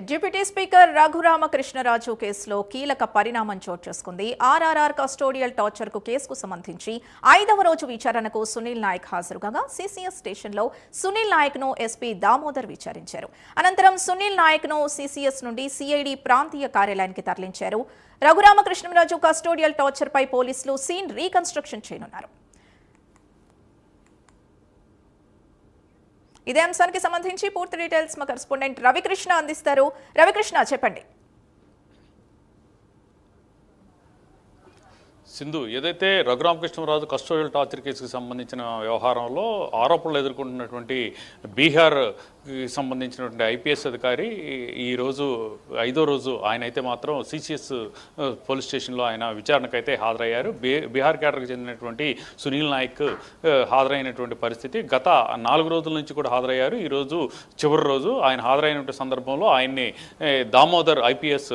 Deputy speaker Raghuramakrishnaraju కేసులో కీలక పరిణామం చోటు చేసుకుంది. ఆర్ఆర్ఆర్ కస్టోడియల్ టార్చర్ కేసుకు సంబంధించి 5వ రోజు విచారణకు సునీల్ నాయక్ హాజరు కాగా సిసిఎస్ స్టేషన్లో సునీల్ నాయక్ ను ఎస్పీ దామోదర్ విచారించారు. అనంతరం సునీల్ నాయక్ ను సిసిఎస్ నుండి సిఐడి ప్రాంతీయ కార్యాలయానికి తరలించారు. రఘురామకృష్ణరాజు కస్టోడియల్ టార్చర్ పై పోలీసులు సీన్ రీకన్స్ట్రక్షన్ చేయనున్నారు. ఇదే అంశానికి సంబంధించి పూర్తి డీటెయిల్స్ మా కరెస్పాండెంట్ రవికృష్ణ అందిస్తారు. రవికృష్ణ, చెప్పండి. సింధు, ఏదైతే రఘురామకృష్ణరాజు కస్టోడియల్ టార్చర్ కేసుకు సంబంధించిన వ్యవహారంలో ఆరోపణలు ఎదుర్కొంటున్నటువంటి బీహార్ సంబంధించినటువంటి ఐపీఎస్ అధికారి ఈరోజు 5వ రోజు ఆయన అయితే మాత్రం సిసిఎస్ పోలీస్ స్టేషన్లో ఆయన విచారణకైతే హాజరయ్యారు. బీహార్ కేడర్కి చెందినటువంటి సునీల్ నాయక్ హాజరైనటువంటి పరిస్థితి. గత 4 రోజుల నుంచి కూడా హాజరయ్యారు. ఈరోజు చివరి రోజు ఆయన హాజరైనటువంటి సందర్భంలో ఆయన్ని దామోదర్ ఐపీఎస్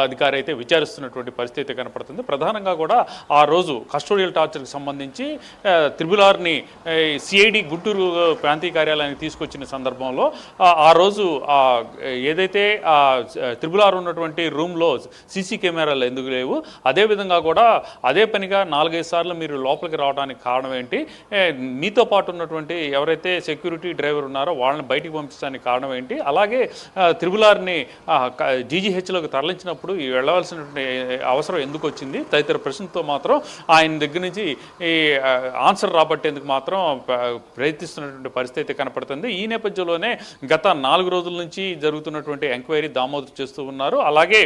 అధికారి అయితే విచారిస్తున్నటువంటి పరిస్థితి కనపడుతుంది. ప్రధానంగా కూడా ఆ రోజు కస్టోడియల్ టార్చర్కి సంబంధించి త్రిబులార్ని సిఐడి గుంటూరు ప్రాంతీయ కార్యాలయానికి తీసుకొచ్చిన సందర్భంలో ఆ రోజు ఏదైతే త్రిబులార్ ఉన్నటువంటి రూమ్లో సీసీ కెమెరాలు ఎందుకు లేవు, అదేవిధంగా కూడా అదే పనిగా 4-5 సార్లు మీరు లోపలికి రావడానికి కారణం ఏంటి, మీతో పాటు ఉన్నటువంటి ఎవరైతే సెక్యూరిటీ డ్రైవర్ ఉన్నారో వాళ్ళని బయటికి పంపించడానికి కారణం ఏంటి, అలాగే త్రిబులార్ని జీజీహెచ్లోకి తరలించినప్పుడు వెళ్ళవలసినటువంటి అవసరం ఎందుకు వచ్చింది తదితర ప్రశ్నతో మాత్రం ఆయన దగ్గర నుంచి ఈ ఆన్సర్ రాబట్టేందుకు మాత్రం ప్రయత్నిస్తున్నటువంటి పరిస్థితి కనపడుతుంది. ఈ నేపథ్యంలోనే గత 4 రోజుల నుంచి జరుగుతున్నటువంటి ఎంక్వైరీ దామోదర్ చేస్తూ ఉన్నారు. అలాగే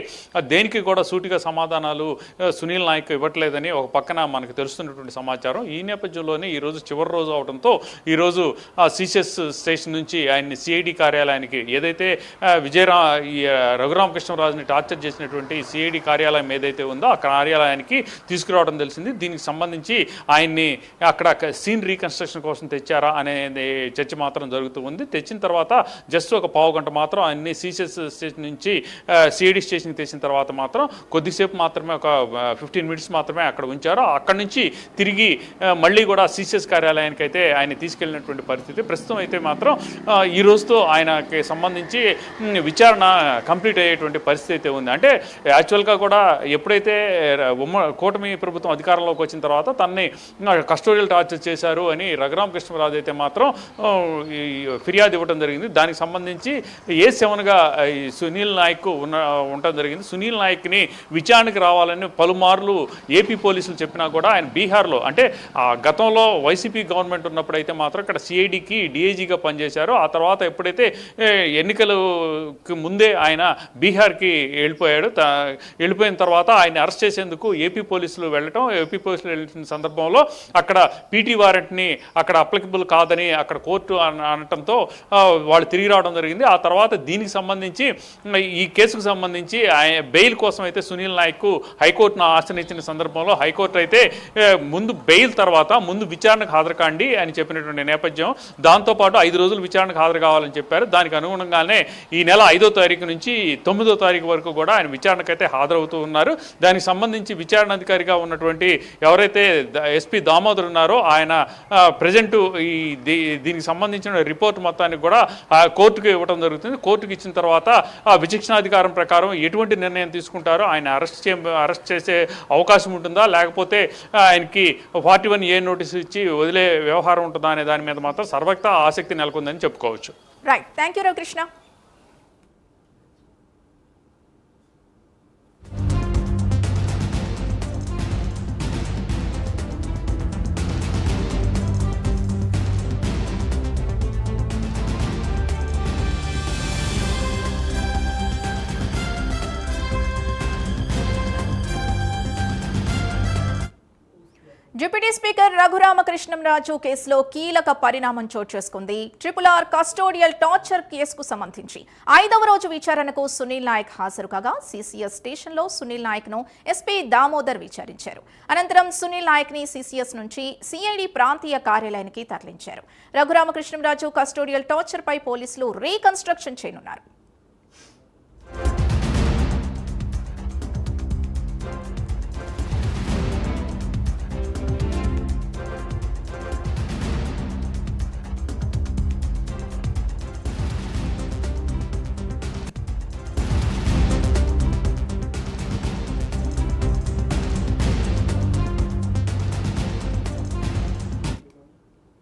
దేనికి కూడా సూటిగా సమాధానాలు సునీల్ నాయక్ ఇవ్వట్లేదని ఒక పక్కన మనకు తెలుస్తున్నటువంటి సమాచారం. ఈ నేపథ్యంలోనే ఈరోజు చివరి రోజు అవడంతో ఈరోజు సిసిఎస్ స్టేషన్ నుంచి ఆయన్ని సిఐడి కార్యాలయానికి, ఏదైతే రఘురామకృష్ణరాజుని టార్చర్ చేసినటువంటి సిఐడి కార్యాలయం ఏదైతే ఉందో ఆ కార్యాలయానికి తీసుకురావడం తెలిసింది. దీనికి సంబంధించి ఆయన్ని అక్కడ సీన్ రీకన్స్ట్రక్షన్ కోసం తెచ్చారా అనేది చర్చ మాత్రం జరుగుతూ ఉంది. తెచ్చిన తర్వాత జస్ట్ ఒక పావు గంట మాత్రం ఆయన్ని సిసిఎస్ స్టేషన్ నుంచి సిఐడి స్టేషన్కి తెచ్చిన తర్వాత మాత్రం కొద్దిసేపు మాత్రమే, ఒక 15 మినిట్స్ మాత్రమే అక్కడ ఉంచారు. అక్కడి నుంచి తిరిగి మళ్ళీ కూడా సిసిఎస్ కార్యాలయానికి అయితే ఆయన తీసుకెళ్ళినటువంటి పరిస్థితి. ప్రస్తుతం అయితే మాత్రం ఈ రోజుతో ఆయనకి సంబంధించి విచారణ కంప్లీట్ అయ్యేటువంటి పరిస్థితి అయితే ఉంది. అంటే యాక్చువల్గా కూడా ఎప్పుడైతే కూటమి ప్రభుత్వం అధికారంలోకి వచ్చిన తర్వాత తనని కస్టోడియల్ టార్చర్ చేశారు అని రఘురామకృష్ణరాజు అయితే మాత్రం ఫిర్యాదు ఇవ్వడం జరిగింది. దానికి సంబంధించి A7గా సునీల్ నాయక్ ఉండటం జరిగింది. సునీల్ నాయక్ని విచారణకు రావాలని పలుమార్లు ఏపీ పోలీసులు చెప్పినా కూడా ఆయన బీహార్లో, అంటే గతంలో వైసీపీ గవర్నమెంట్ ఉన్నప్పుడైతే మాత్రం ఇక్కడ సిఐడికి డిఐజీగా పనిచేశారు. ఆ తర్వాత ఎప్పుడైతే ఎన్నికలకు ముందే ఆయన బీహార్కి వెళ్ళిపోయిన తర్వాత ఆయన అరెస్ట్ చేసేందుకు ఏపీ పోలీసులు వెళ్ళటం, ఏపీ పోలీసులు వెళ్ళిన సందర్భంలో అక్కడ పీటీ వారెంట్ని అక్కడ అప్లికబుల్ కాదని అక్కడ కోర్టు అనటంతో వాళ్ళు తిరిగి రావడం జరిగింది. ఆ తర్వాత దీనికి సంబంధించి ఈ కేసుకు సంబంధించి బెయిల్ కోసం అయితే సునీల్ నాయక్ హైకోర్టును ఆశ్రయించిన సందర్భంలో హైకోర్టు అయితే ముందు బెయిల్ తర్వాత ముందు విచారణకు హాజరు కాండి అని చెప్పినటువంటి నేపథ్యం. దాంతోపాటు 5 రోజులు విచారణకు హాజరు కావాలని చెప్పారు. దానికి అనుగుణంగానే ఈ నెల 5వ తారీఖు నుంచి 9వ తారీఖు వరకు కూడా ఆయన విచారణకైతే హాజరవుతూ ఉన్నారు. దానికి సంబంధించి విచారణ అధికారిగా ఉన్నటువంటి ఎవరైతే ఎస్పీ దామోదర్ ఉన్నారో ఆయన ప్రజెంట్ దీనికి సంబంధించిన రిపోర్ట్ మొత్తానికి కూడా కోర్టుకు ఇవ్వడం జరుగుతుంది. కోర్టుకు ఇచ్చిన తర్వాత విచక్షణాధికారం ప్రకారం ఎటువంటి నిర్ణయం తీసుకుంటారో, ఆయన అరెస్ట్ చేసే అవకాశం ఉంటుందా, లేకపోతే ఆయనకి 41A నోటీసు ఇచ్చి వదిలే వ్యవహారం ఉంటుందా అనే దాని మీద మాత్రం సర్వత్రా ఆసక్తి నెలకొందని చెప్పుకోవచ్చు. Right, thank you Ravikrishna. Deputy speaker Raghuramakrishnaraju కేసులో కీలక పరిణామం చోటు చేసుకుంది. RRR కస్టోడియల్ టార్చర్ కేసుకు సంబంధించి 5వ రోజు విచారణకు సునీల్ నాయక్ హాజరు కాగా సిసిఎస్ స్టేషన్లో సునీల్ నాయక్ ను ఎస్పీ దామోదర్ విచారించారు. అనంతరం సునీల్ నాయక్ ని సిసిఎస్ నుంచి సిఐడి ప్రాంతీయ కార్యాలయానికి తరలించారు. రఘురామకృష్ణరాజు కస్టోడియల్ టార్చర్ పై పోలీసులు రీకన్స్ట్రక్షన్ చేయనున్నారు.